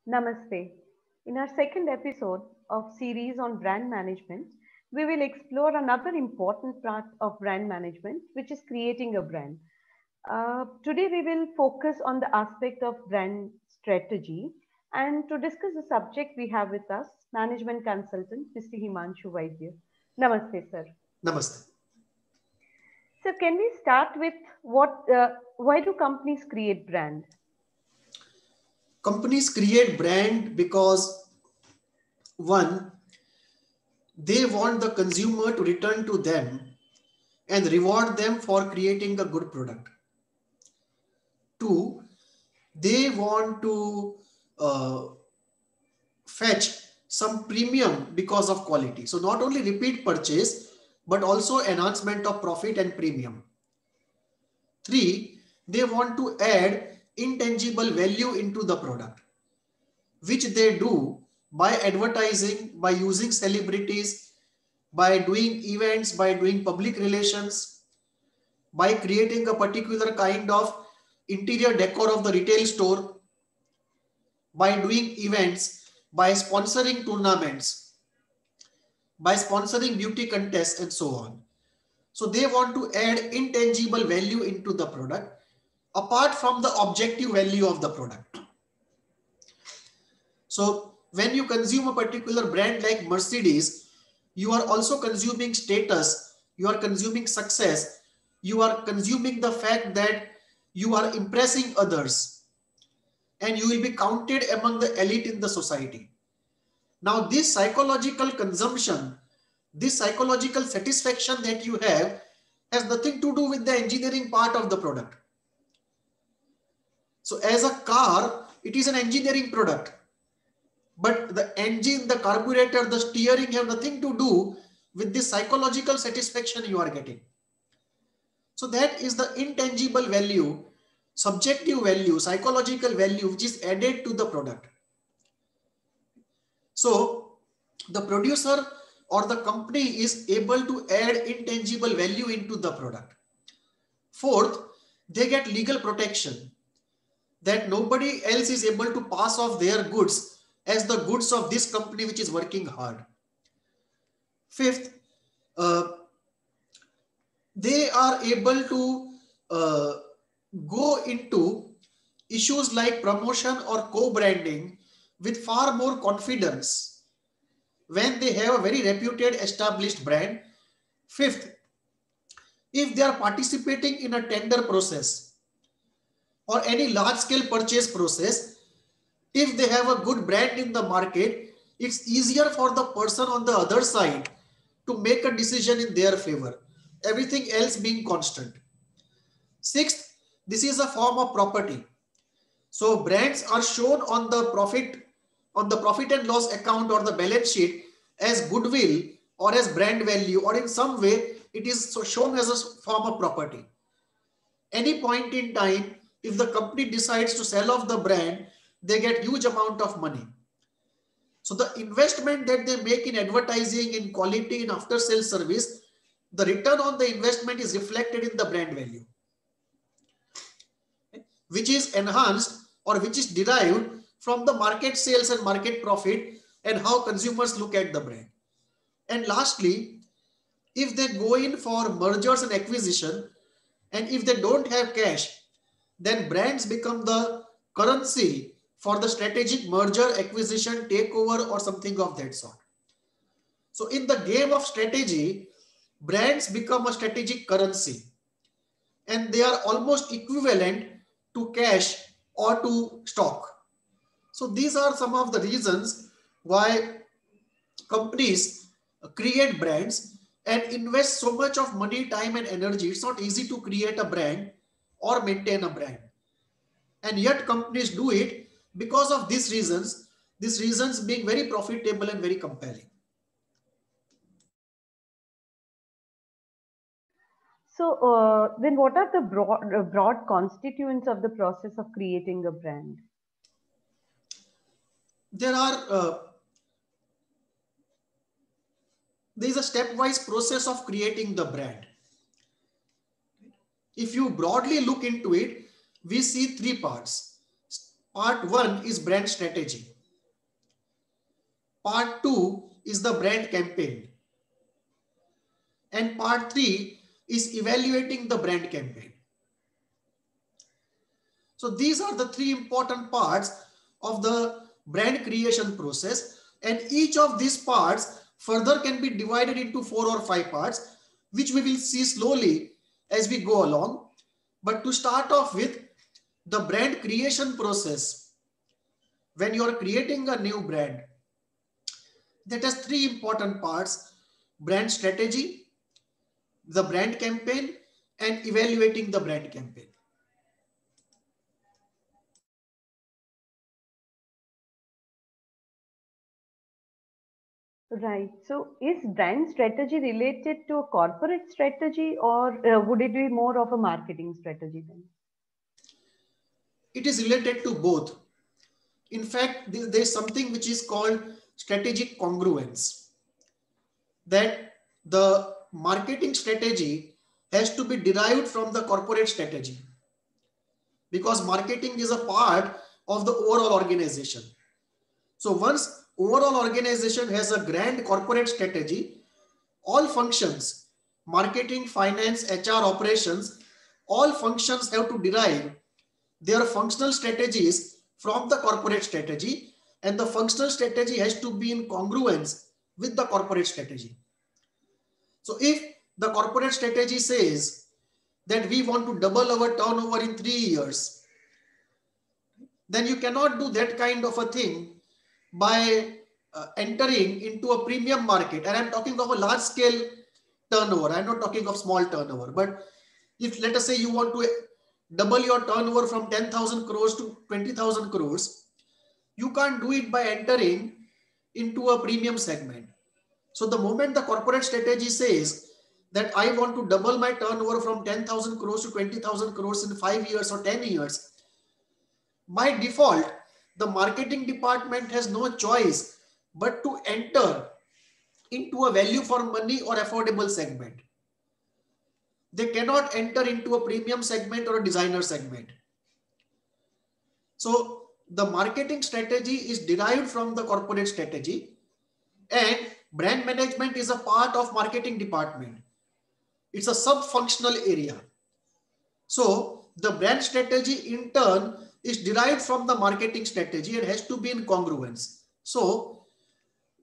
Namaste. In our second episode of series on brand management, we will explore another important part of brand management, which is creating a brand. Today, we will focus on the aspect of brand strategy. And to discuss the subject, we have with us management consultant Mr. Himanshu Vaidya. Namaste, sir. Namaste. So, can we start with why do companies create brand? Companies create brand because one, they want the consumer to return to them and reward them for creating a good product. Two, they want to uh, fetch some premium because of quality. So not only repeat purchase, but also enhancement of profit and premium. Three, they want to add intangible value into the product, which they do by advertising, by using celebrities, by doing events, by doing public relations, by creating a particular kind of interior decor of the retail store, by doing events, by sponsoring tournaments, by sponsoring beauty contests, and so on. So they want to add intangible value into the product apart from the objective value of the product. So when you consume a particular brand like Mercedes, you are also consuming status, you are consuming success, you are consuming the fact that you are impressing others and you will be counted among the elite in the society. Now this psychological consumption, this psychological satisfaction that you have has nothing to do with the engineering part of the product. So as a car, it is an engineering product. But the engine, the carburetor, the steering have nothing to do with the psychological satisfaction you are getting. So that is the intangible value, subjective value, psychological value, which is added to the product. So the producer or the company is able to add intangible value into the product. Fourth, they get legal protection that nobody else is able to pass off their goods as the goods of this company which is working hard. Fifth, they are able to go into issues like promotion or co-branding with far more confidence when they have a very reputed established brand. Fifth, if they are participating in a tender process or any large scale purchase process, if they have a good brand in the market, it's easier for the person on the other side to make a decision in their favor, everything else being constant. Sixth, this is a form of property. So brands are shown on the profit and loss account or the balance sheet as goodwill or as brand value, or in some way it is shown as a form of property. Any point in time, if the company decides to sell off the brand, they get huge amount of money. So the investment that they make in advertising, in quality, in after sales service, the return on the investment is reflected in the brand value, which is enhanced or which is derived from the market sales and market profit and how consumers look at the brand. And lastly, if they go in for mergers and acquisition, and if they don't have cash, then brands become the currency for the strategic merger, acquisition, takeover, or something of that sort. So in the game of strategy, brands become a strategic currency and they are almost equivalent to cash or to stock. So these are some of the reasons why companies create brands and invest so much of money, time and energy. It's not easy to create a brand or maintain a brand. And yet companies do it because of these reasons being very profitable and very compelling. So, then what are the broad constituents of the process of creating a brand? There is a stepwise process of creating the brand. If you broadly look into it, we see three parts. Part one is brand strategy. Part 2 is the brand campaign. And part 3 is evaluating the brand campaign. So these are the three important parts of the brand creation process, and each of these parts further can be divided into 4 or 5 parts, which we will see slowly as we go along. But to start off with, the brand creation process, when you are creating a new brand, that has 3 important parts: brand strategy, the brand campaign, and evaluating the brand campaign. Right. So is brand strategy related to a corporate strategy, or would it be more of a marketing strategy then? It is related to both. In fact, there is something which is called strategic congruence, that the marketing strategy has to be derived from the corporate strategy, because marketing is a part of the overall organization. So once overall organization has a grand corporate strategy, all functions, marketing, finance, HR, operations, all functions have to derive their functional strategies from the corporate strategy, and the functional strategy has to be in congruence with the corporate strategy. So if the corporate strategy says that we want to double our turnover in 3 years, then you cannot do that kind of a thing by entering into a premium market. And I'm talking of a large scale turnover. I'm not talking of small turnover. But if, let us say, you want to double your turnover from 10,000 crores to 20,000 crores, you can't do it by entering into a premium segment. So the moment the corporate strategy says that I want to double my turnover from 10,000 crores to 20,000 crores in 5 years or 10 years, by default, the marketing department has no choice but to enter into a value for money or affordable segment. They cannot enter into a premium segment or a designer segment. So the marketing strategy is derived from the corporate strategy, and brand management is a part of marketing department. It's a sub-functional area. So the brand strategy in turn is derived from the marketing strategy and has to be in congruence. So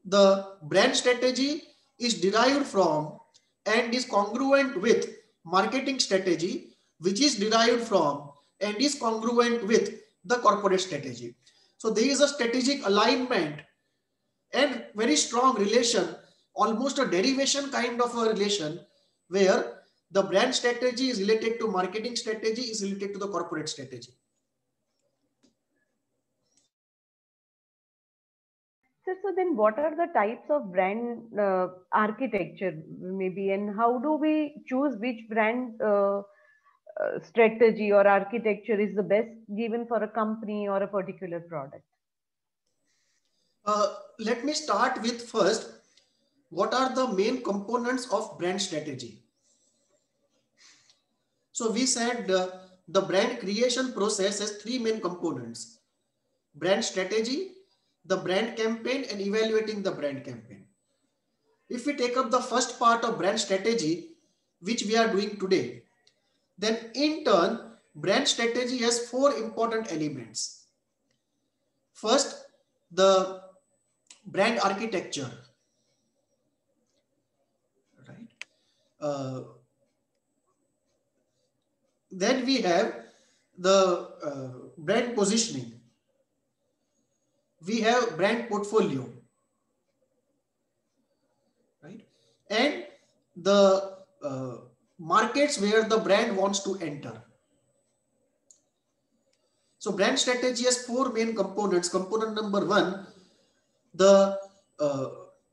the brand strategy is derived from and is congruent with marketing strategy, which is derived from and is congruent with the corporate strategy. So there is a strategic alignment and very strong relation, almost a derivation kind of a relation, where the brand strategy is related to marketing strategy, is related to the corporate strategy. So then what are the types of brand architecture maybe, and how do we choose which brand strategy or architecture is the best given for a company or a particular product? Let me start with first, what are the main components of brand strategy? So we said the brand creation process has 3 main components: brand strategy, the brand campaign, and evaluating the brand campaign. If we take up the first part of brand strategy, which we are doing today, then in turn, brand strategy has 4 important elements. First, the brand architecture, right? Then we have the brand positioning. We have brand portfolio, right? And the markets where the brand wants to enter. So brand strategy has 4 main components. Component number 1, the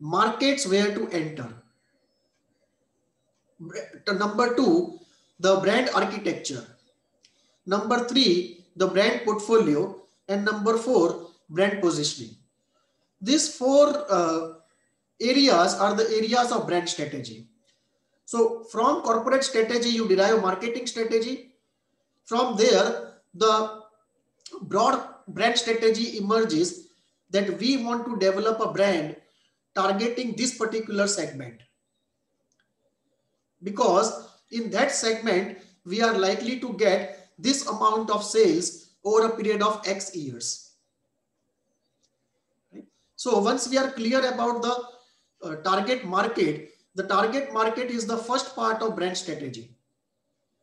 markets where to enter. Number 2, the brand architecture. Number 3, the brand portfolio. And number 4, brand positioning. These 4 areas are the areas of brand strategy. So from corporate strategy, you derive marketing strategy. From there, the broad brand strategy emerges, that we want to develop a brand targeting this particular segment, because in that segment we are likely to get this amount of sales over a period of X years. Right? So once we are clear about the target market, the target market is the first part of brand strategy.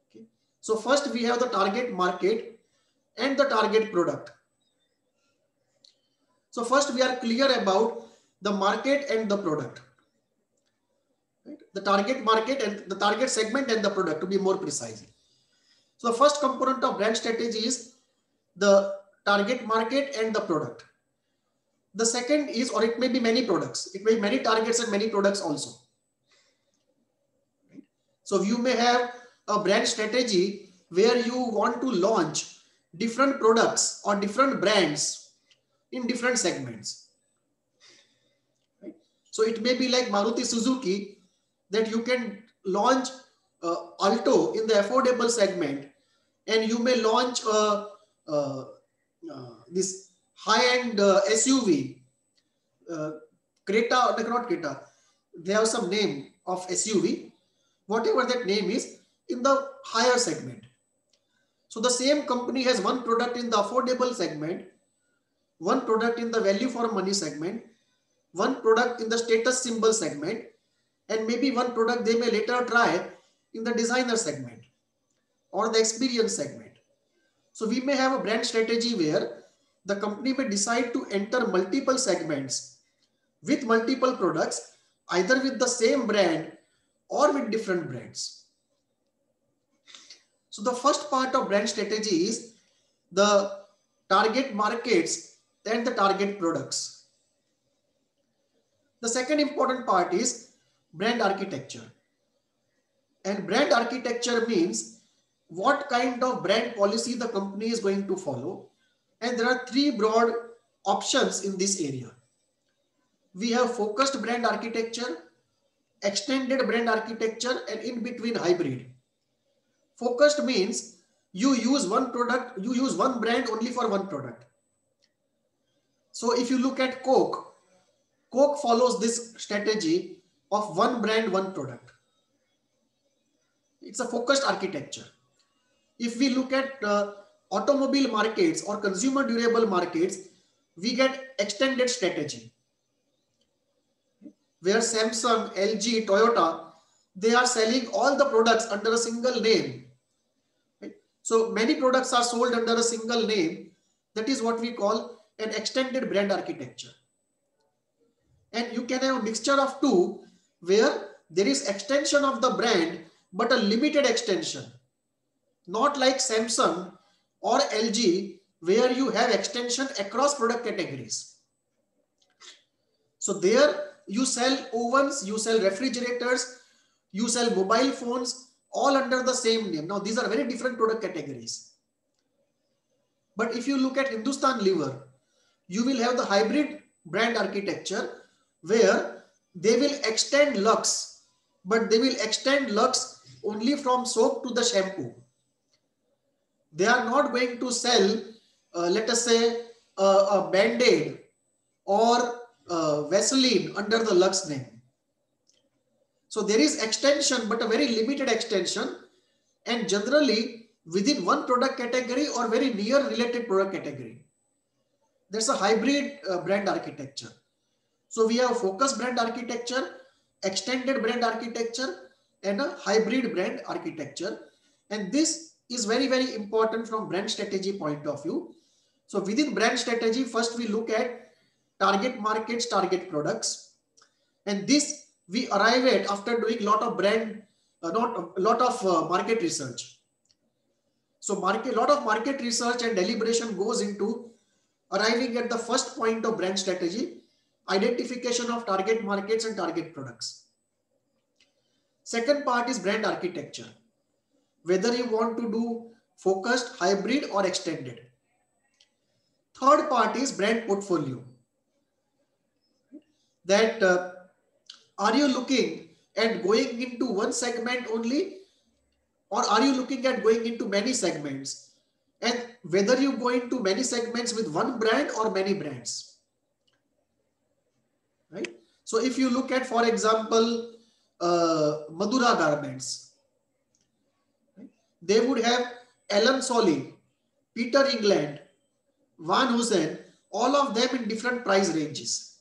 Okay? So first we have the target market and the target product. So first we are clear about the market and the product. Right? The target market and the target segment and the product, to be more precise. So the first component of brand strategy is the target market and the product. The second is, or it may be many products. It may be many targets and many products also. Right? So you may have a brand strategy where you want to launch different products or different brands in different segments. Right? So it may be like Maruti Suzuki, that you can launch Alto in the affordable segment, and you may launch this high-end SUV, Creta, not Creta, they have some name of SUV, whatever that name is, in the higher segment. So the same company has one product in the affordable segment, one product in the value for money segment, one product in the status symbol segment, and maybe one product they may later try in the designer segment or the experience segment. So we may have a brand strategy where the company may decide to enter multiple segments with multiple products, either with the same brand or with different brands. So the first part of brand strategy is the target markets and the target products. The second important part is brand architecture. And brand architecture means what kind of brand policy the company is going to follow. And there are three broad options in this area. We have focused brand architecture, extended brand architecture, and in between hybrid. Focused means you use one product, you use one brand only for one product. So if you look at Coke, Coke follows this strategy of one brand, one product. It's a focused architecture. If we look at automobile markets or consumer durable markets, we get extended strategy, where Samsung, LG, Toyota, they are selling all the products under a single name. Right? So many products are sold under a single name. That is what we call an extended brand architecture. And you can have a mixture of two, where there is extension of the brand, but a limited extension. Not like Samsung or LG, where you have extension across product categories. So there you sell ovens, you sell refrigerators, you sell mobile phones, all under the same name. Now these are very different product categories. But if you look at Hindustan Lever, you will have the hybrid brand architecture, where they will extend Lux, but they will extend Lux only from soap to the shampoo. They are not going to sell, let us say, a Band-Aid or Vaseline under the Lux name. So there is extension, but a very limited extension, and generally within one product category or very near related product category. That's a hybrid brand architecture. So we have focused brand architecture, extended brand architecture, and a hybrid brand architecture. And this is very, very important from brand strategy point of view. So within brand strategy, first we look at target markets, target products. And this we arrive at after doing a lot of market research. So lot of market research and deliberation goes into arriving at the first point of brand strategy, identification of target markets and target products. Second part is brand architecture. Whether you want to do focused, hybrid or extended. Third part is brand portfolio. That are you looking at going into one segment only, or are you looking at going into many segments? And whether you go into many segments with one brand or many brands. So if you look at, for example, Madura Garments, they would have Alan Solly, Peter England, Van Heusen, all of them in different price ranges.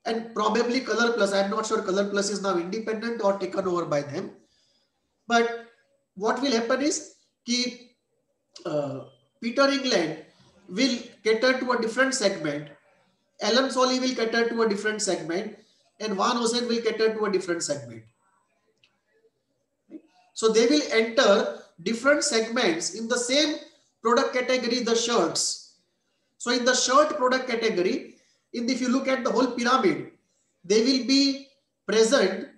And probably Color Plus, I'm not sure Color Plus is now independent or taken over by them. But what will happen is Peter England will cater to a different segment, Alan Solly will cater to a different segment, and Van Heusen will cater to a different segment. So they will enter different segments in the same product category, the shirts. So in the shirt product category, if you look at the whole pyramid, they will be present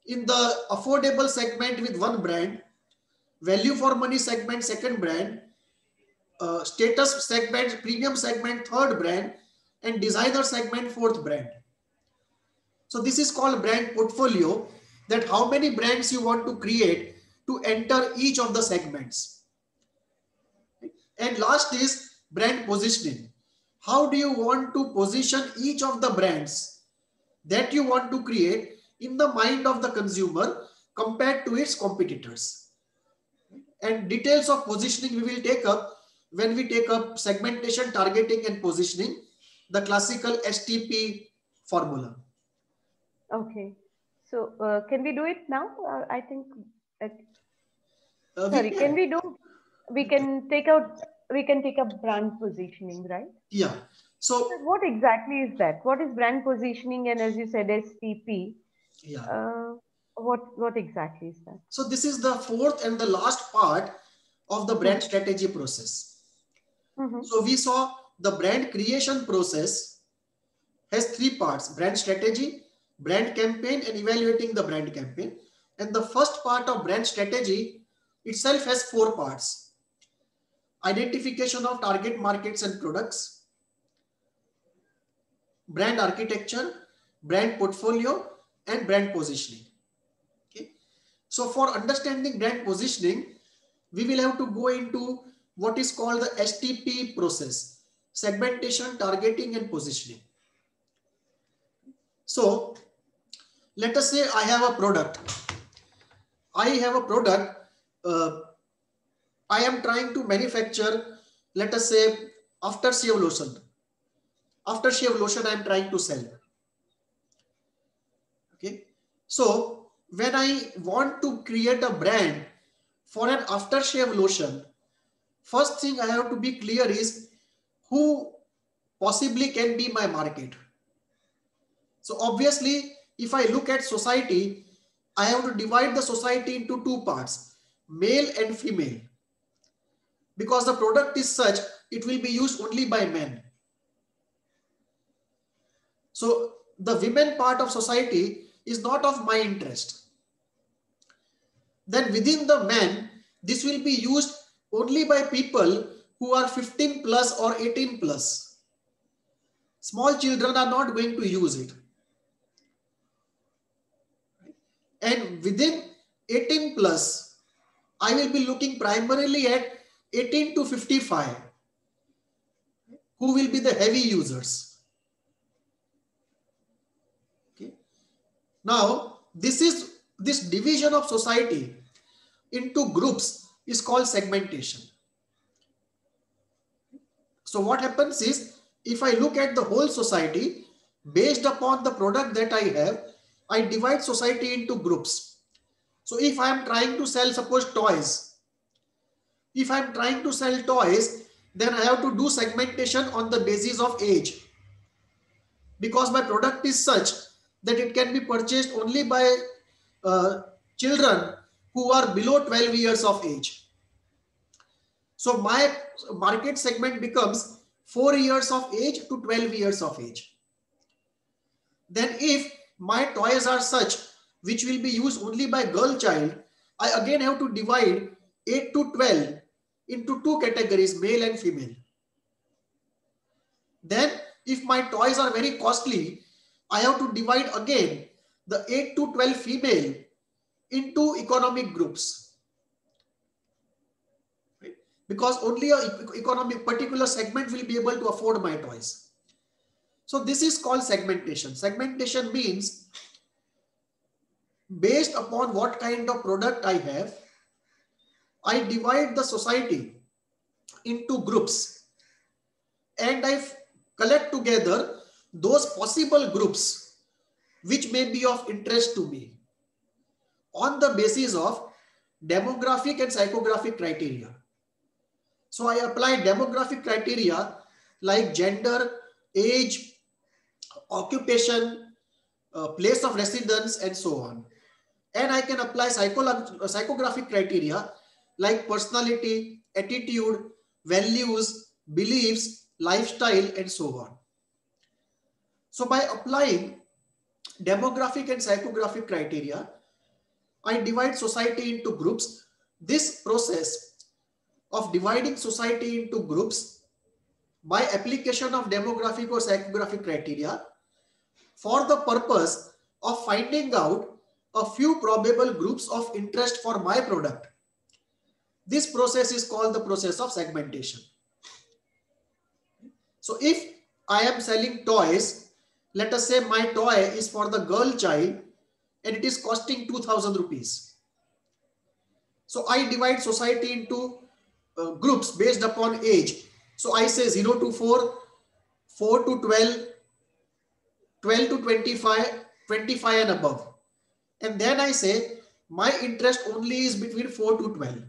in the affordable segment with one brand, value for money segment second brand, status segment, premium segment third brand, and designer segment fourth brand. So this is called brand portfolio, that how many brands you want to create to enter each of the segments. And last is brand positioning. How do you want to position each of the brands that you want to create in the mind of the consumer compared to its competitors? And details of positioning we will take up when we take up segmentation, targeting, and positioning, the classical STP formula. Okay. So can we do it now? I think. Sorry, we can take up brand positioning, right? Yeah. So what exactly is that? What is brand positioning? And as you said, STP. Yeah. What exactly is that? So this is the fourth and the last part of the brand strategy process. So we saw the brand creation process has three parts: brand strategy, brand campaign, and evaluating the brand campaign. And the first part of brand strategy itself has four parts: identification of target markets and products, brand architecture, brand portfolio, and brand positioning. Okay. So for understanding brand positioning, we will have to go into what is called the STP process: segmentation, targeting, and positioning. So let us say I have a product. I am trying to manufacture, let us say, aftershave lotion. Aftershave lotion I am trying to sell. Okay. So when I want to create a brand for an aftershave lotion, first thing I have to be clear is who possibly can be my market. So obviously, if I look at society, I have to divide the society into two parts, male and female. Because the product is such, it will be used only by men. So the women part of society is not of my interest. Then within the men, this will be used only by people who are 15 plus or 18 plus. Small children are not going to use it. And within 18 plus, I will be looking primarily at 18 to 55, who will be the heavy users. Okay. Now, this division of society into groups is called segmentation. So what happens is, if I look at the whole society, based upon the product that I have, I divide society into groups. So if I am trying to sell, suppose toys, if I am trying to sell toys, then I have to do segmentation on the basis of age. Because my product is such that it can be purchased only by children who are below 12 years of age. So my market segment becomes 4 years of age to 12 years of age. Then if my toys are such which will be used only by girl child, I again have to divide 8 to 12 into two categories, male and female. Then if my toys are very costly, I have to divide again the 8 to 12 female into economic groups. Because only a economic particular segment will be able to afford my toys. So this is called segmentation. Segmentation means based upon what kind of product I have, I divide the society into groups and I collect together those possible groups which may be of interest to me on the basis of demographic and psychographic criteria. So I apply demographic criteria like gender, age, occupation, place of residence, and so on. And I can apply psychographic criteria like personality, attitude, values, beliefs, lifestyle, and so on. So by applying demographic and psychographic criteria, I divide society into groups. This process of dividing society into groups by application of demographic or psychographic criteria for the purpose of finding out a few probable groups of interest for my product. This process is called the process of segmentation. So if I am selling toys, let us say my toy is for the girl child and it is costing 2000 rupees. So I divide society into groups based upon age. So I say 0 to 4, 4 to 12, 12 to 25, 25 and above. And then I say my interest only is between 4 to 12.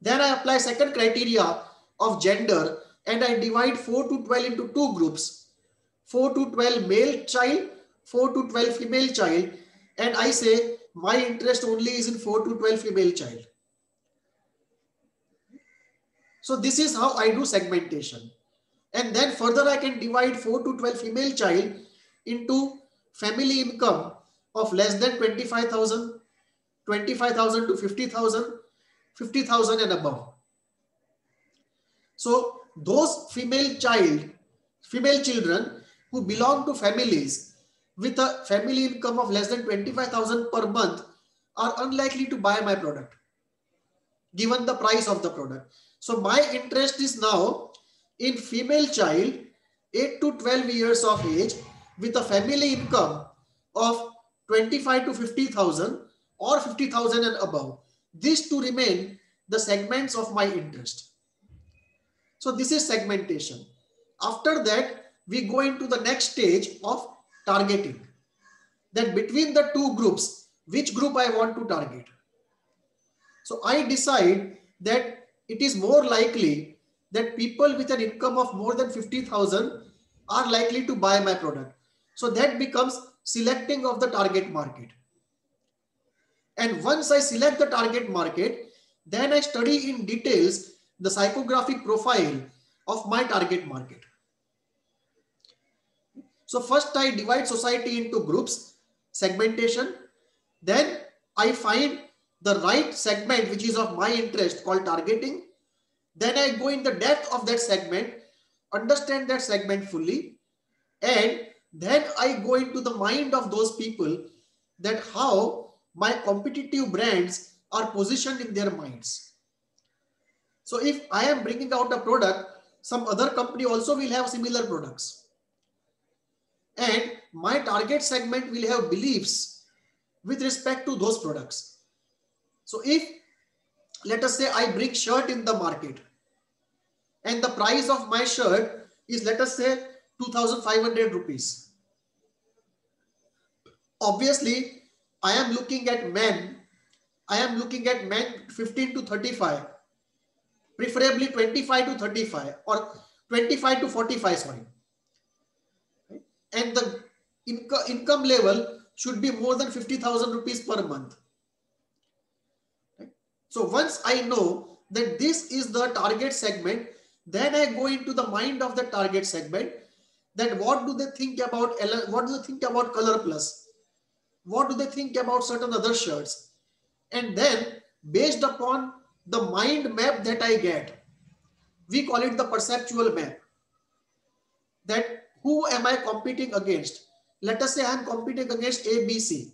Then I apply second criteria of gender and I divide 4 to 12 into two groups. 4 to 12 male child, 4 to 12 female child, and I say my interest only is in 4 to 12 female child. So this is how I do segmentation. And then further I can divide 4 to 12 female child into family income of less than 25,000, 25,000 to 50,000, 50,000 and above. So those female children who belong to families with a family income of less than 25,000 per month are unlikely to buy my product given the price of the product. So my interest is now in female child 8 to 12 years of age with a family income of 25 to 50,000 or 50,000 and above. These to remain the segments of my interest. So this is segmentation. After that, we go into the next stage of targeting. That between the two groups, which group I want to target. So I decide that it is more likely that people with an income of more than 50,000 are likely to buy my product. So that becomes selecting of the target market. And once I select the target market, then I study in details the psychographic profile of my target market. So first I divide society into groups, segmentation. Then I find the right segment which is of my interest called targeting. Then I go in the depth of that segment, understand that segment fully, and then I go into the mind of those people that how my competitive brands are positioned in their minds. So if I am bringing out a product, some other company also will have similar products. And my target segment will have beliefs with respect to those products. So if, let us say I bring shirt in the market and the price of my shirt is, let us say, 2,500 rupees. Obviously, I am looking at men 15 to 35, preferably 25 to 35 or 25 to 45, sorry. And the income level should be more than 50,000 rupees per month. So once I know that this is the target segment, then I go into the mind of the target segment, that what do they think about Color Plus? What do they think about certain other shirts? And then based upon the mind map that I get, we call it the perceptual map, that who am I competing against? Let us say I am competing against ABC.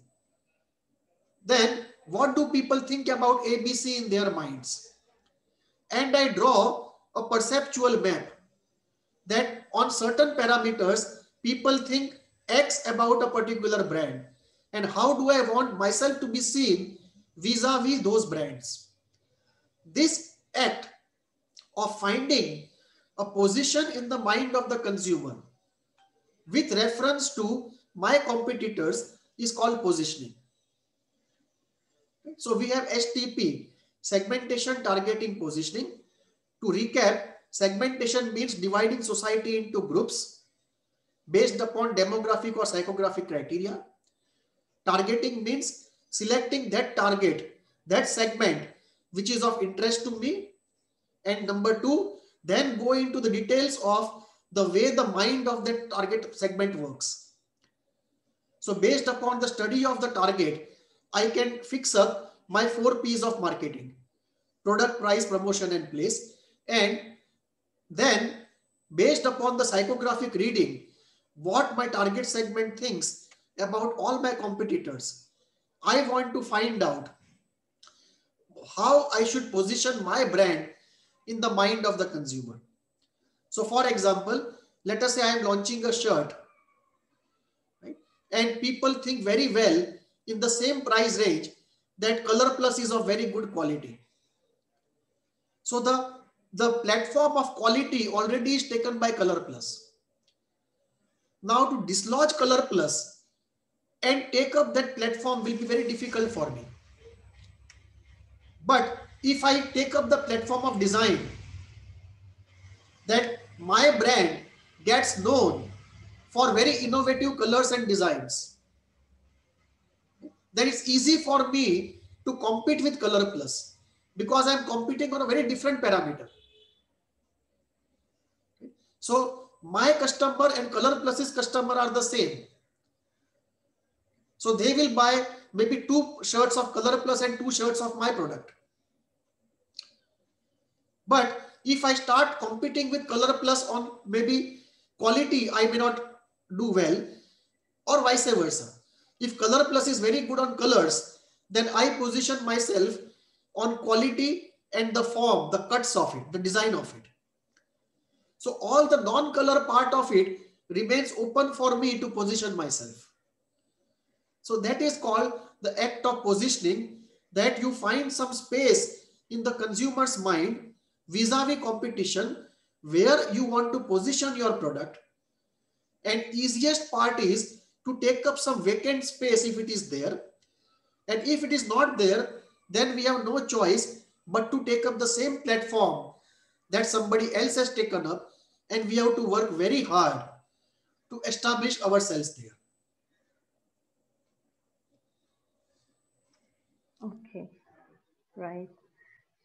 Then what do people think about ABC in their minds? And I draw a perceptual map that on certain parameters, people think X about a particular brand. And how do I want myself to be seen vis-a-vis those brands? This act of finding a position in the mind of the consumer with reference to my competitors is called positioning. So we have STP, segmentation, targeting, positioning. To recap, segmentation means dividing society into groups based upon demographic or psychographic criteria. Targeting means selecting that target, that segment, which is of interest to me. And number two, then go into the details of the way the mind of that target segment works. So based upon the study of the target, I can fix up my 4 P's of marketing: product, price, promotion, and place. And then based upon the psychographic reading, what my target segment thinks about all my competitors, I want to find out how I should position my brand in the mind of the consumer. So for example, let us say I am launching a shirt, right? And people think very well in the same price range that Color Plus is of very good quality. So the platform of quality already is taken by Color Plus. Now to dislodge Color Plus and take up that platform will be very difficult for me. But if I take up the platform of design, that my brand gets known for very innovative colors and designs, then it's easy for me to compete with Color Plus because I'm competing on a very different parameter. So my customer and Color Plus's customer are the same. So they will buy maybe 2 shirts of Color Plus and 2 shirts of my product. But if I start competing with Color Plus on maybe quality, I may not do well, or vice versa. If Color Plus is very good on colors, then I position myself on quality and the form, the cuts of it, the design of it. So all the non-color part of it remains open for me to position myself. So that is called the act of positioning, that you find some space in the consumer's mind vis-a-vis competition where you want to position your product. And easiest part is to take up some vacant space if it is there. And if it is not there, then we have no choice but to take up the same platform that somebody else has taken up, and we have to work very hard to establish ourselves there. Okay, right.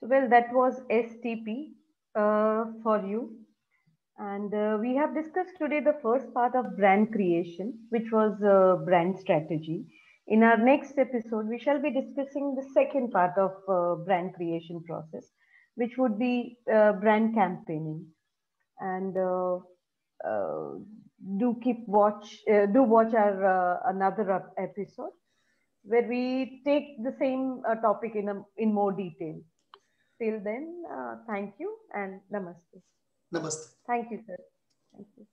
So, well, that was STP for you. And we have discussed today the first part of brand creation, which was brand strategy. In our next episode, we shall be discussing the second part of brand creation process, which would be brand campaigning. And uh, do watch our another episode where we take the same topic in more detail. Till then, thank you and namaste. Namaste. Thank you, sir. Thank you.